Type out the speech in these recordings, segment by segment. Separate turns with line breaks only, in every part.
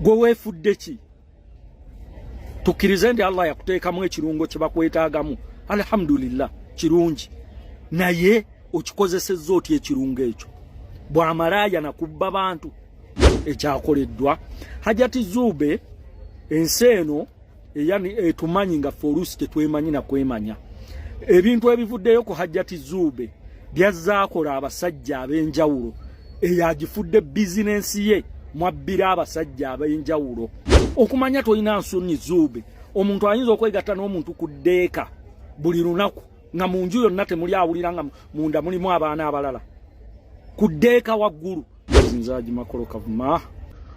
gwe weefudde ki? Tukkirize nti Allah yakuteekamu ekirungo kye bakwetaagamu, alhamdulillah, kirungi, naye okikozesezza otya ekirungo ekyo? Bw'amalaaya nakubba bantu ekyakoleddwa. Hajjat Zurah ensi eno etumanyi nga ffe oluusi tetwemanyi na kwemanya. Ebintu ebivuddeyo ku Hajjat Zurah byazaakola abasajja ab'enjawulo, eyagifudde bizinensi ye mwabbira abasajja ab'enjawulo. Okumanya tolina nsonyi Zurah, omuntu ayinza okwegatta n'omuntu ku ddeeka buli lunaku nga mu nju yonna temuli awulira nga munda mulimu abaana abalala ku ddeeka waggulu. Hajji Kavuma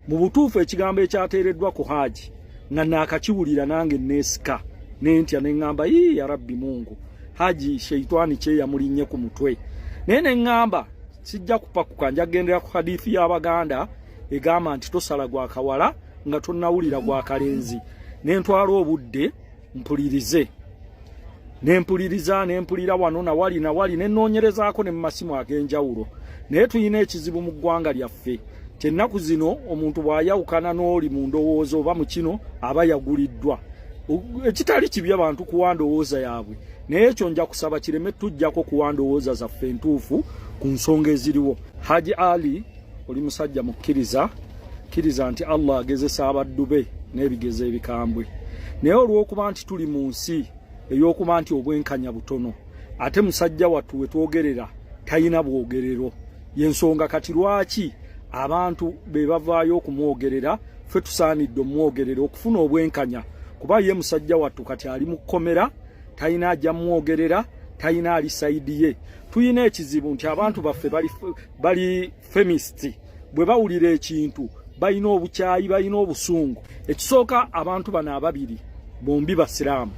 mu butuufu ekigambo ekyateereddwa ku Hajji nga naakakiwulira nange neesika nentya neŋŋamba ya Rabbi Mungu, Hajji sheitani kye yamulinnye ku mutwe. Naye neŋŋamba sijja kupakuka, njagendera ku hadithi y'Abaganda egamba nti tosala gwa kawala nga tonnawulira gwa kalenzi. Nentwala obudde mpulirize, nempulira wano na wali nenoonyerezaako ne mu masimu ag'enjawulo. Naye tulina ekizibu mu ggwanga lyaffe. Kyennaku zino omuntu bw'ayawukana n'oli mu ndowooza oba mu kino aba yaguliddwa. Ekitali kibi abantu kuwa ndowooza yaabwe, naye ekyo nja kusaba kireme tujjako kuwa ndowooza zaffe entuufu ku nsonga eziriwo. Haji Ali oli musajja mukkiriza nti Allah agezesa abaddu be n'ebigezo ebikambwe. Naye olw'okuba nti tuli mu nsi ey'okuba nti obwenkanya butono, ate musajja wattu we twogerera talina bwogerero. Yensonga kati lwaki abantu be bavaayo okumwogerera ffe tusaanidde omwogerero okufuna obwenkanya, kuba ye musajja wattu kati ali mu kkomera, talina ajja mwogerera, talina ali saidi ye. Tuyina ekizibu nti abantu baffe bali feministi, bwe bawulira ekintu balina obukyayi, balina obusungu. Ekisooka abantu bano ababiri bombi basiraamu,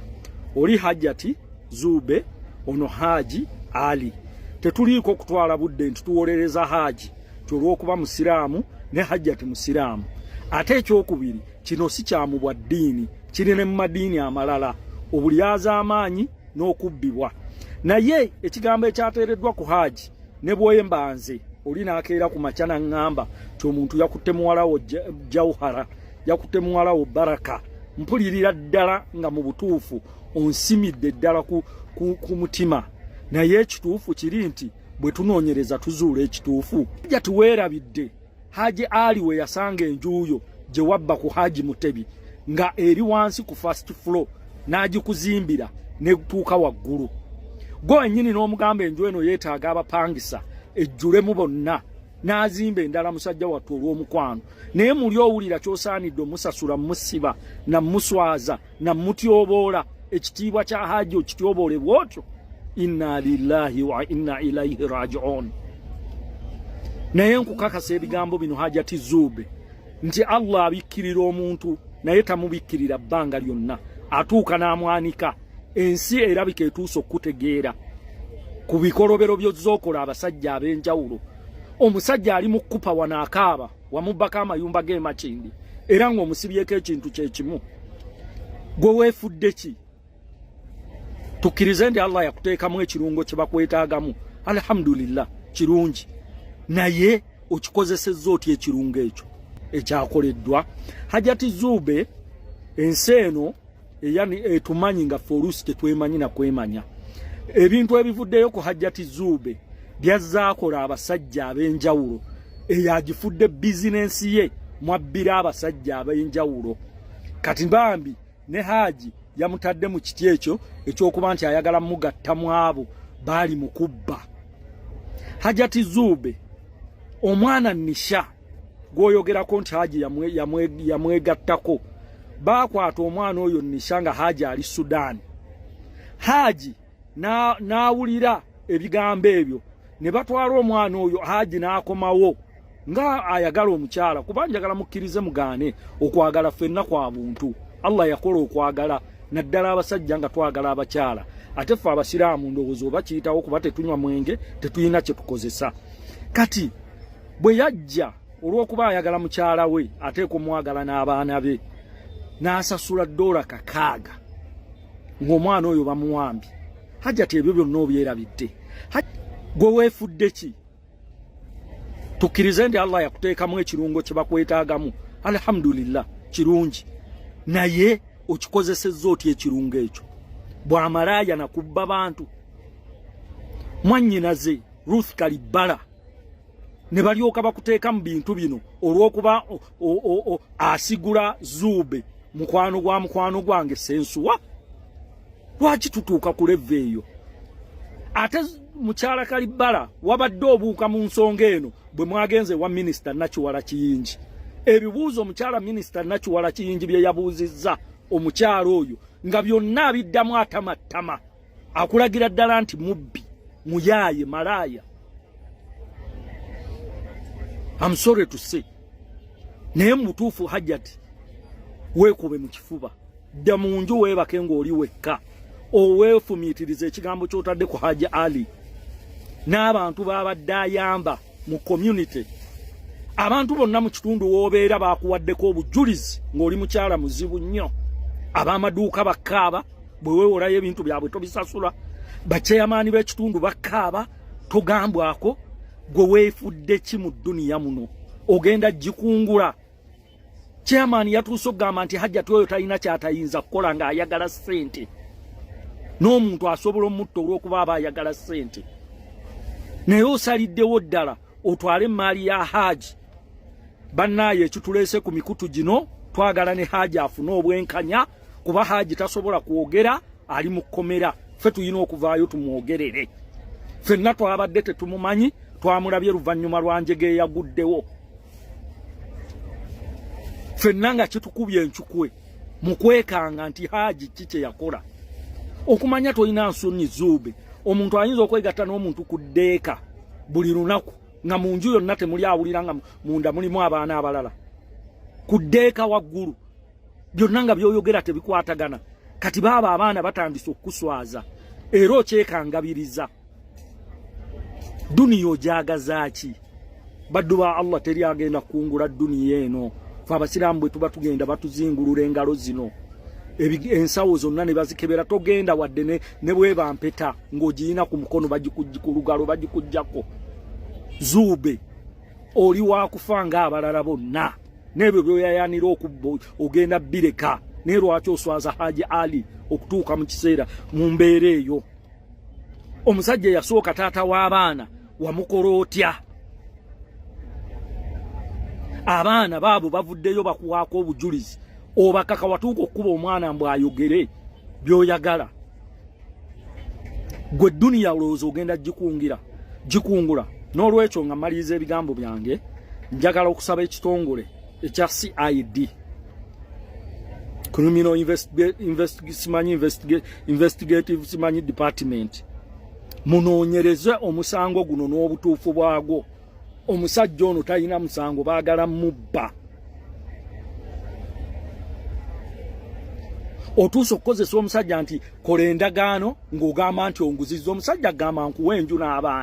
oli Hajjat Zurah, ono Hajji Ali. Tetuliiko kutwala budde nti tuwolereza Hajji olw'okuba musiraamu ne Hajjat musiraamu. Ate ekyokubiri, kino si kyamu bwa ddiini, kiri ne mu madiini amalala, obulyaza amaanyi n'okubbibwa. Naye ekigambo ekyateereddwa ku Hajji ne bwembanze oli n'akeera ku makya n'aŋŋamba ti omuntu yakutte muwalawo Jawhara, yakutte muwalawo Baraka. Mpulirira ddala nga mu butuufu onsimidde ddala ku mutima. Naye ekituufu kiri nti bwe tunoonyereza tuzuula ekituufu. Jja tuweerabidde Hajji Ali we yasanga enjuuyo gye wabba ku Hajji Mutebi nga eri wansi ku first floor n'agikuzimbira netuuka waggulu. Gwe ennyini n'omugamba enju eno yeetaaga abapangisa ejjulemu bonna, n'azimba endala musajja wattu olw'omukwano. Naye muli owulira ky'osaanidde omusasula musiba na muswaza na mutyoboola, ekitiibwa kya Hajji okityoboole bw'otyo. Inna lillahi wa inna ilaihi raji'un. Naye nkukakasa ebigambo bino Hajjat Zurah nti Allah abikkirira omuntu naye tamubikkirira bbanga lyonna, atuuka n'amwanika. Ensi erabika etuusa okutegeera ku bikolobero by'ozookola abasajja ab'enjawulo. Omusajja ali mu kkupa wanaakaaba wamubbako amayumba g'emakindi era ng'omusibyeko ekintu kye kimu. Gwe weefudde ki? Tukkirize nti Allah yakuteekamu ekirungo kye bakwetaagamu, alhamdulillah, kirungi, naye okikozesezza otya ekirungo ekyo ekyakoleddwa? Hajjat Zurah ensi eno etumanyi nga ffe oluusi tetwemanyi na kwemanya. Ebintu ebivuddeyo ku Hajjat Zurah byazaakola abasajja ab'enjawulo, eyagifudde bizinensi ye mwabbira abasajja ab'enjawulo. Kati bambi ne Hajji yamutadde mu kiti ekyo ekyokuba nti ayagala mugattamu abo baali mu kubba. Hajjat Zurah omwana Nisha gw'oyogerako nti Hajji yamwegattako, baakwata omwana oyo Nisha nga Hajji ali Sudan. Hajji n'awulira ebigambo ebyo ne batwala omwana oyo, Hajji n'akomawo nga ayagala omukyala, kuba njagala mukkirize mugaane okwagala ffenna kwa buntu. Allah yakola okwagala naddala abasajja nga twagala abakyala. Ate ffe abasiraamu ndowooza oba kiyitawo kuba tetunywa mwenge, tetulina kye tukozesa. Kati bwe yajja olw'okuba ayagala mukyala we ateeka omwagala n'abaana be, n'asasula $600 ng'omwana oyo bamuwambye. Hajjat ebyo byonna obyerabidde. Gwe weefudde ki? Tukkirize nti Allah yakuteekamu ekirungo kye bakwetaagamu, alhamdulillah kirungi naye okikozesezza oti ekirungo ekyo bwa malaya na kubba bantu mwannyinaze Ruth Kalibala ne balyoka bakuteeka mu bintu bino olw'okuba asigula Zube mukwano gwange sensuwa lwaki tutuuka ku leve eyo ate mukyala Kalibala wabadde obuuka mu nsonga eno bwe mwagenze wa minisita Nakiwala Kiyingi ebibuuzo omukyala minisita Nakiwala Kiyingi bye yabuuzizza omukyala oyo nga byonna biddamu atamattama akulagira ddala nti mubbi muyaye malaya. I'm sorry to say naye mutuufu Hajjat weekube mu kifuba dda mu nju weebake ng'oli wekka oweefumiitiriza ekigambo ky'otadde ku Hajji Ali n'abantu babadde ayamba mu community abantu bonna mu kitundu w'obeera baakuwaddeko obujulizi ng'oli mukyala muzibu nnyo ab'amaduuka bakkaaba bwe weewolayo ebintu byabwe tobisasula bakyeyamaani b'ekitundu bakkaaba togambwako gwe weefudde ki mu dduniya muno ogenda gikungula chairman yatuuse okugamba nti Hajjat oyo talina kyatayinza kukola ng'ayagala ssente n'omuntu asobola omutta olw'okuba aba ayagala ssente naye osaliddewo ddala otwale emaali ya Hajji bannaaye ekituleese ku mikutu gino twagala ne Hajji afune obwenkanya kuba Hajji tasobola kwogera ali mu kkomera ffe tulina okuvaayo tumwogerere ffenna twabadde tetumumanyi twamulabye luvannyuma lwa njege eyaguddewo ffenna nga kitukubye enkyukwe mu kwekanga nti Hajji ki kye yakola okumanya tolina nsonyi Zube omuntu ayinza okwegatta n'omuntu ku ddeeka buli lunaku nga mu nju yonna temuli awulira nga munda mulimu abaana abalala ku ddeeka waggulu byonna nga byoyogera tebikwatagana kati baaba abaana batandise okukuswaza era okyekangabiriza duniya ojagaza ki baddu ba Allah teri agenda kungula duniya eno fe abasiraamu bwe tuba tugenda batuzingulula engalo zino ensawo zonna ne bazikebera togenda wadde ne bweba mpeta ng'ogiyina ku mukono ku lugalo bagikujjako Zube oli wakufa ng'abalala bonna n'ebyo byoyayanira okubba ogenda bireka naye lwaki oswaza Hajji Ali okutuuka mu kiseera mu mbeera eyo omusajja yasooka taata w'abaana wamukola otya abaana baabo bavuddeyo bakuwaako obujulizi obakaka watuuka okuba omwana mbw ayogere byoyagala gwe duniya olowooza ogenda gikungula n'olwekyo nga maliriza ebigambo byange njagala okusaba ekitongole ekya CID Criminal Investigative Simanyi Department munoonyereze omusango guno n'obutuufu bwagwo omusajja ono talina musango baagala mubba otuusa okukozesa omusajja nti kola endagaano ng'ogamba nti onguzizza omusajja agamba nkuwa enju n'abaana